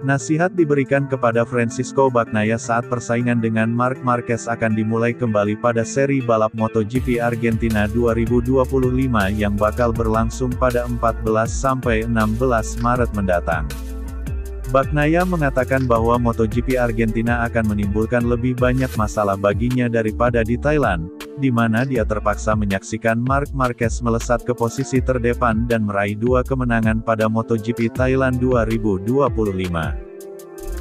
Nasihat diberikan kepada Francisco Bagnaia saat persaingan dengan Marc Marquez akan dimulai kembali pada seri balap MotoGP Argentina 2025 yang bakal berlangsung pada 14–16 Maret mendatang. Bagnaia mengatakan bahwa MotoGP Argentina akan menimbulkan lebih banyak masalah baginya daripada di Thailand, di mana dia terpaksa menyaksikan Marc Marquez melesat ke posisi terdepan dan meraih 2 kemenangan pada MotoGP Thailand 2025.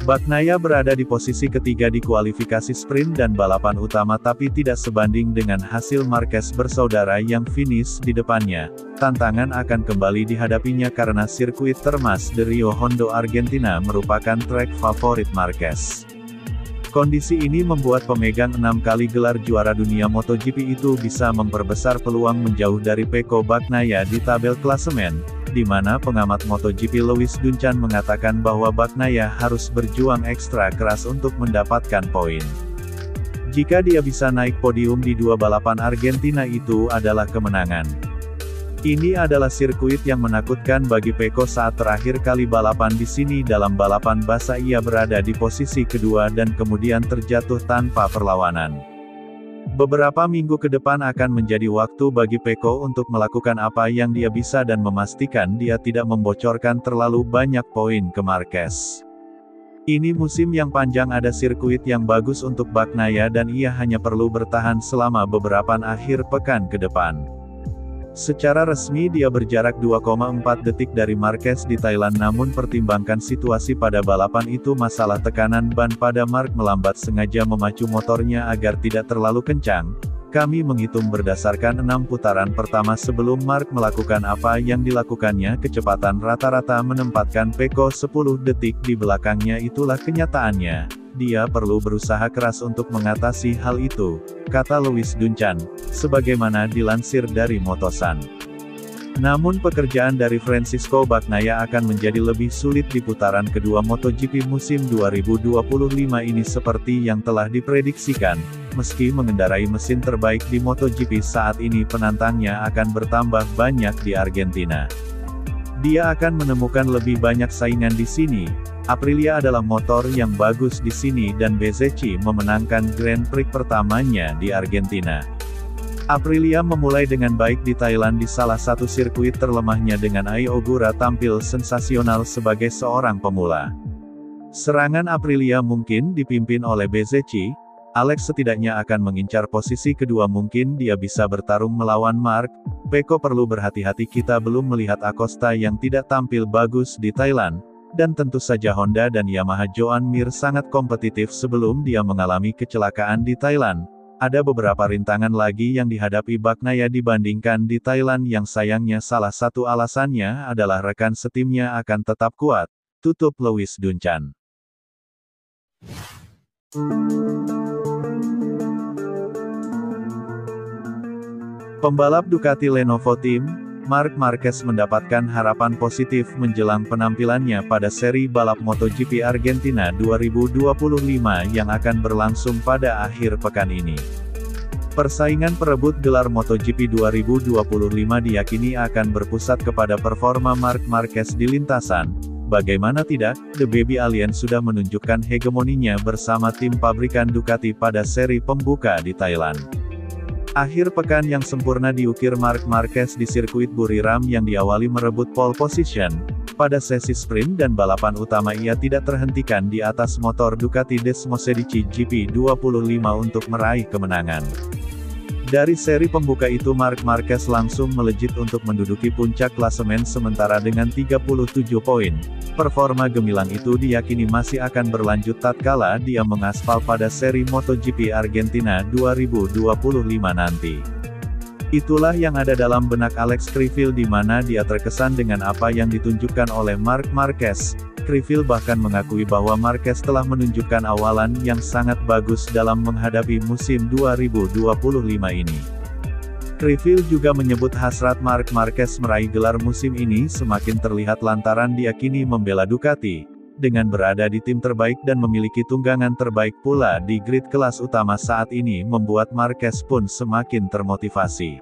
Bagnaia berada di posisi ketiga di kualifikasi sprint dan balapan utama tapi tidak sebanding dengan hasil Marquez bersaudara yang finish di depannya. Tantangan akan kembali dihadapinya karena sirkuit Termas de Rio Hondo Argentina merupakan trek favorit Marquez. Kondisi ini membuat pemegang 6 kali gelar juara dunia MotoGP itu bisa memperbesar peluang menjauh dari Pecco Bagnaia di tabel klasemen, di mana pengamat MotoGP Lewis Duncan mengatakan bahwa Bagnaia harus berjuang ekstra keras untuk mendapatkan poin. Jika dia bisa naik podium di 2 balapan Argentina itu adalah kemenangan. Ini adalah sirkuit yang menakutkan bagi Pecco saat terakhir kali balapan di sini dalam balapan basah ia berada di posisi kedua dan kemudian terjatuh tanpa perlawanan. Beberapa minggu ke depan akan menjadi waktu bagi Pecco untuk melakukan apa yang dia bisa dan memastikan dia tidak membocorkan terlalu banyak poin ke Marquez. Ini musim yang panjang, ada sirkuit yang bagus untuk Bagnaia dan ia hanya perlu bertahan selama beberapa akhir pekan ke depan. Secara resmi dia berjarak 2,4 detik dari Marquez di Thailand, namun pertimbangkan situasi pada balapan itu masalah tekanan ban pada Marc melambat sengaja memacu motornya agar tidak terlalu kencang. Kami menghitung berdasarkan 6 putaran pertama sebelum Marc melakukan apa yang dilakukannya, kecepatan rata-rata menempatkan Pecco 10 detik di belakangnya. Itulah kenyataannya. Dia perlu berusaha keras untuk mengatasi hal itu, kata Lewis Duncan, sebagaimana dilansir dari Motosan. Namun pekerjaan dari Francisco Bagnaia akan menjadi lebih sulit di putaran kedua MotoGP musim 2025 ini seperti yang telah diprediksikan. Meski mengendarai mesin terbaik di MotoGP saat ini, penantangnya akan bertambah banyak di Argentina. Dia akan menemukan lebih banyak saingan di sini. Aprilia adalah motor yang bagus di sini dan Bezzecchi memenangkan Grand Prix pertamanya di Argentina. Aprilia memulai dengan baik di Thailand di salah satu sirkuit terlemahnya dengan Ai Ogura tampil sensasional sebagai seorang pemula. Serangan Aprilia mungkin dipimpin oleh Bezzecchi. Alex setidaknya akan mengincar posisi kedua, mungkin dia bisa bertarung melawan Marc. Pecco perlu berhati-hati, kita belum melihat Acosta yang tidak tampil bagus di Thailand. Dan tentu saja Honda dan Yamaha Joan Mir sangat kompetitif sebelum dia mengalami kecelakaan di Thailand. Ada beberapa rintangan lagi yang dihadapi Bagnaia dibandingkan di Thailand yang sayangnya salah satu alasannya adalah rekan setimnya akan tetap kuat, tutup Lewis Duncan. Pembalap Ducati Lenovo Team, Marc Marquez mendapatkan harapan positif menjelang penampilannya pada seri balap MotoGP Argentina 2025 yang akan berlangsung pada akhir pekan ini. Persaingan perebut gelar MotoGP 2025 diyakini akan berpusat kepada performa Marc Marquez di lintasan. Bagaimana tidak, The Baby Alien sudah menunjukkan hegemoninya bersama tim pabrikan Ducati pada seri pembuka di Thailand. Akhir pekan yang sempurna diukir Marc Marquez di sirkuit Buriram yang diawali merebut pole position. Pada sesi sprint dan balapan utama ia tidak terhentikan di atas motor Ducati Desmosedici GP25 untuk meraih kemenangan. Dari seri pembuka itu Marc Marquez langsung melejit untuk menduduki puncak klasemen sementara dengan 37 poin. Performa gemilang itu diyakini masih akan berlanjut tatkala dia mengaspal pada seri MotoGP Argentina 2025 nanti. Itulah yang ada dalam benak Alex Criville di mana dia terkesan dengan apa yang ditunjukkan oleh Marc Marquez. Criville bahkan mengakui bahwa Marquez telah menunjukkan awalan yang sangat bagus dalam menghadapi musim 2025 ini. Criville juga menyebut hasrat Marc Marquez meraih gelar musim ini semakin terlihat lantaran dia kini membela Ducati. Dengan berada di tim terbaik dan memiliki tunggangan terbaik pula di grid kelas utama saat ini membuat Marquez pun semakin termotivasi.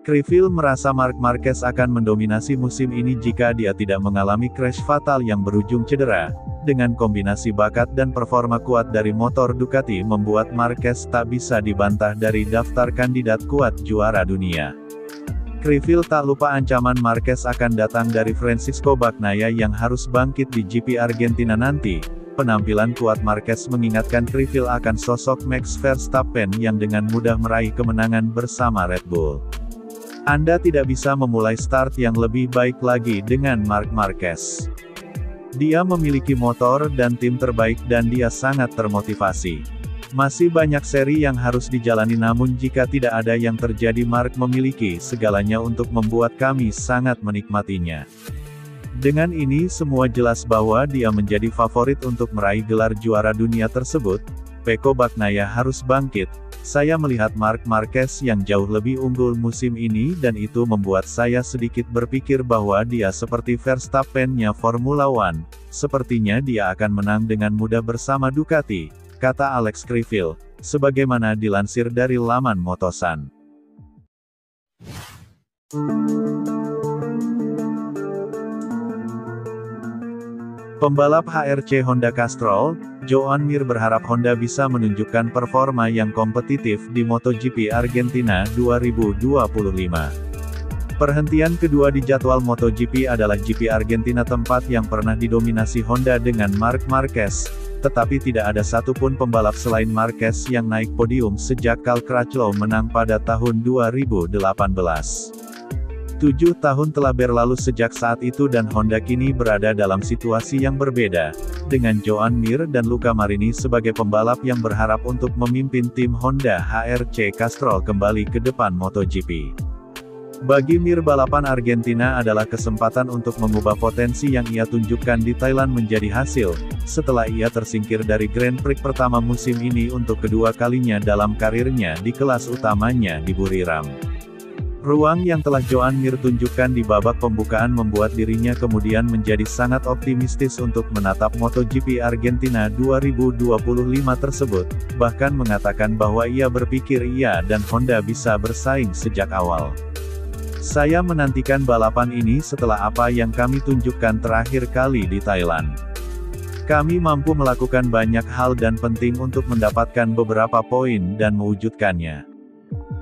Criville merasa Marc Marquez akan mendominasi musim ini jika dia tidak mengalami crash fatal yang berujung cedera. Dengan kombinasi bakat dan performa kuat dari motor Ducati membuat Marquez tak bisa dibantah dari daftar kandidat kuat juara dunia. Criville tak lupa ancaman Marquez akan datang dari Francisco Bagnaia yang harus bangkit di GP Argentina nanti. Penampilan kuat Marquez mengingatkan Criville akan sosok Max Verstappen yang dengan mudah meraih kemenangan bersama Red Bull. Anda tidak bisa memulai start yang lebih baik lagi dengan Marc Marquez. Dia memiliki motor dan tim terbaik dan dia sangat termotivasi. Masih banyak seri yang harus dijalani namun jika tidak ada yang terjadi Marc memiliki segalanya untuk membuat kami sangat menikmatinya. Dengan ini semua jelas bahwa dia menjadi favorit untuk meraih gelar juara dunia tersebut. Pecco Bagnaia harus bangkit. Saya melihat Marc Marquez yang jauh lebih unggul musim ini dan itu membuat saya sedikit berpikir bahwa dia seperti Verstappen-nya Formula One. Sepertinya dia akan menang dengan mudah bersama Ducati, kata Alex Criville, sebagaimana dilansir dari laman Motosan. Pembalap HRC Honda Castrol, Joan Mir berharap Honda bisa menunjukkan performa yang kompetitif di MotoGP Argentina 2025. Perhentian kedua di jadwal MotoGP adalah GP Argentina, tempat yang pernah didominasi Honda dengan Marc Marquez, tetapi tidak ada satupun pembalap selain Marquez yang naik podium sejak Cal Crutchlow menang pada tahun 2018. 7 tahun telah berlalu sejak saat itu dan Honda kini berada dalam situasi yang berbeda, dengan Joan Mir dan Luca Marini sebagai pembalap yang berharap untuk memimpin tim Honda HRC Castrol kembali ke depan MotoGP. Bagi Mir, balapan Argentina adalah kesempatan untuk mengubah potensi yang ia tunjukkan di Thailand menjadi hasil, setelah ia tersingkir dari Grand Prix pertama musim ini untuk kedua kalinya dalam karirnya di kelas utamanya di Buriram. Ruang yang telah Joan Mir tunjukkan di babak pembukaan membuat dirinya kemudian menjadi sangat optimistis untuk menatap MotoGP Argentina 2025 tersebut, bahkan mengatakan bahwa ia berpikir ia dan Honda bisa bersaing sejak awal. Saya menantikan balapan ini setelah apa yang kami tunjukkan terakhir kali di Thailand. Kami mampu melakukan banyak hal dan penting untuk mendapatkan beberapa poin dan mewujudkannya.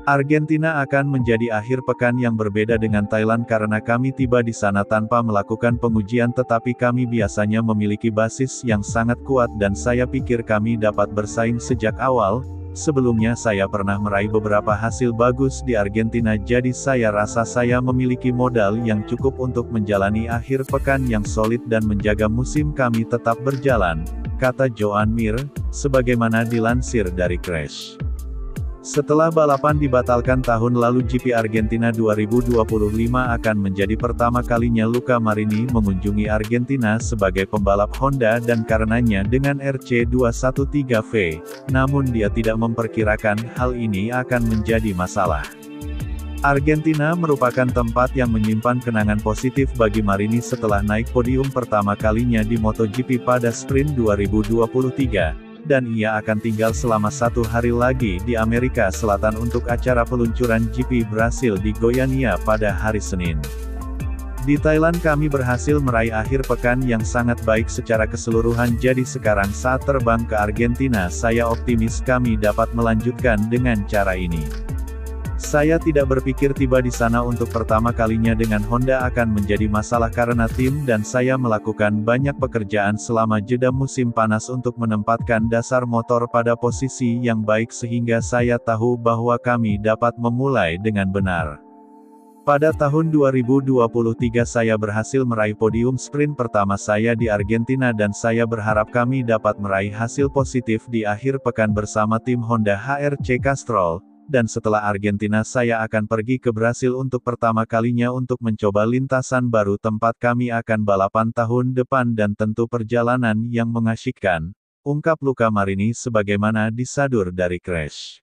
Argentina akan menjadi akhir pekan yang berbeda dengan Thailand karena kami tiba di sana tanpa melakukan pengujian, tetapi kami biasanya memiliki basis yang sangat kuat dan saya pikir kami dapat bersaing sejak awal. Sebelumnya saya pernah meraih beberapa hasil bagus di Argentina, jadi saya rasa saya memiliki modal yang cukup untuk menjalani akhir pekan yang solid dan menjaga musim kami tetap berjalan, kata Joan Mir, sebagaimana dilansir dari Crash. Setelah balapan dibatalkan tahun lalu, GP Argentina 2025 akan menjadi pertama kalinya Luca Marini mengunjungi Argentina sebagai pembalap Honda dan karenanya dengan RC213V, namun dia tidak memperkirakan hal ini akan menjadi masalah. Argentina merupakan tempat yang menyimpan kenangan positif bagi Marini setelah naik podium pertama kalinya di MotoGP pada Sprint 2023. Dan ia akan tinggal selama 1 hari lagi di Amerika Selatan untuk acara peluncuran GP Brasil di Goiânia pada hari Senin. Di Thailand kami berhasil meraih akhir pekan yang sangat baik secara keseluruhan, jadi sekarang saat terbang ke Argentina saya optimis kami dapat melanjutkan dengan cara ini. Saya tidak berpikir tiba di sana untuk pertama kalinya dengan Honda akan menjadi masalah karena tim dan saya melakukan banyak pekerjaan selama jeda musim panas untuk menempatkan dasar motor pada posisi yang baik sehingga saya tahu bahwa kami dapat memulai dengan benar. Pada tahun 2023 saya berhasil meraih podium sprint pertama saya di Argentina dan saya berharap kami dapat meraih hasil positif di akhir pekan bersama tim Honda HRC Castrol. Dan setelah Argentina saya akan pergi ke Brasil untuk pertama kalinya untuk mencoba lintasan baru tempat kami akan balapan tahun depan dan tentu perjalanan yang mengasyikkan, ungkap Luca Marini sebagaimana disadur dari Crash.